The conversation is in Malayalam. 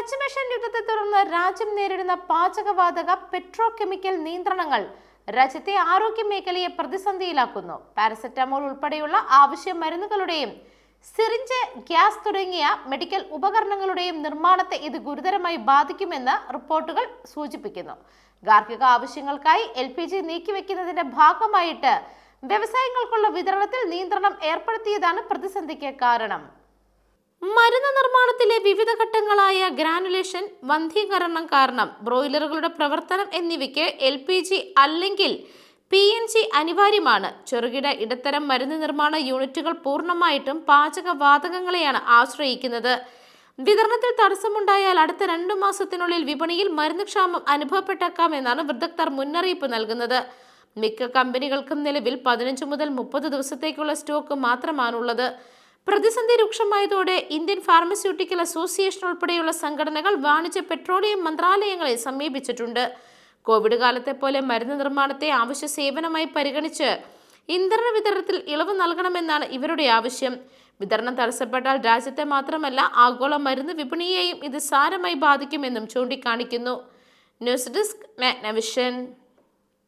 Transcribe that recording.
പശ്ചിമേഷ്യൻ യുദ്ധത്തെ തുടർന്ന് രാജ്യം നേരിടുന്ന പാചകവാതക പെട്രോകെമിക്കൽ നിയന്ത്രണങ്ങൾ രാജ്യത്തെ ആരോഗ്യ മേഖലയെ പ്രതിസന്ധിയിലാക്കുന്നു. പാരസെറ്റമോൾ ഉൾപ്പെടെയുള്ള ആവശ്യ മരുന്നുകളുടെയും സിറിഞ്ച്, ഗ്യാസ് തുടങ്ങിയ മെഡിക്കൽ ഉപകരണങ്ങളുടെയും നിർമ്മാണത്തെ ഇത് ഗുരുതരമായി ബാധിക്കുമെന്ന് റിപ്പോർട്ടുകൾ സൂചിപ്പിക്കുന്നു. ഗാർഹിക ആവശ്യങ്ങൾക്കായി LPG നീക്കിവെക്കുന്നതിന്റെ ഭാഗമായിട്ട് വ്യവസായങ്ങൾക്കുള്ള വിതരണത്തിൽ നിയന്ത്രണം ഏർപ്പെടുത്തിയതാണ് പ്രതിസന്ധിക്ക് കാരണം. മരുന്ന് നിർമ്മാണത്തിലെ വിവിധ ഘട്ടങ്ങളായ ഗ്രാനുലേഷൻ, വന്ധ്യീകരണം കാരണം ബ്രോയിലറുകളുടെ പ്രവർത്തനം എന്നിവയ്ക്ക് LPG അല്ലെങ്കിൽ PNG അനിവാര്യമാണ്. ചെറുകിട ഇടത്തരം മരുന്ന് നിർമ്മാണ യൂണിറ്റുകൾ പൂർണ്ണമായിട്ടും പാചകവാതകങ്ങളെയാണ് ആശ്രയിക്കുന്നത്. വിതരണത്തിൽ തടസ്സമുണ്ടായാൽ അടുത്ത 2 മാസത്തിനുള്ളിൽ വിപണിയിൽ മരുന്ന് ക്ഷാമം അനുഭവപ്പെട്ടേക്കാമെന്നാണ് വിദഗ്ധർ മുന്നറിയിപ്പ് നൽകുന്നത്. മിക്ക കമ്പനികൾക്കും നിലവിൽ 15 മുതൽ 30 ദിവസത്തേക്കുള്ള സ്റ്റോക്ക് മാത്രമാണുള്ളത്. പ്രതിസന്ധി രൂക്ഷമായതോടെ ഇന്ത്യൻ ഫാർമസ്യൂട്ടിക്കൽ അസോസിയേഷൻ ഉൾപ്പെടെയുള്ള സംഘടനകൾ വാണിജ്യ പെട്രോളിയം മന്ത്രാലയങ്ങളെ സമീപിച്ചിട്ടുണ്ട്. കോവിഡ് കാലത്തെ പോലെ മരുന്ന് നിർമ്മാണത്തെ ആവശ്യ സേവനമായി പരിഗണിച്ച് ഇന്ധന വിതരണത്തിൽ ഇളവ് നൽകണമെന്നാണ് ഇവരുടെ ആവശ്യം. വിതരണം തടസ്സപ്പെട്ടാൽ രാജ്യത്തെ മാത്രമല്ല ആഗോള മരുന്ന് വിപണിയെയും ഇത് സാരമായി ബാധിക്കുമെന്നും ചൂണ്ടിക്കാണിക്കുന്നു. News desk, Magnavision.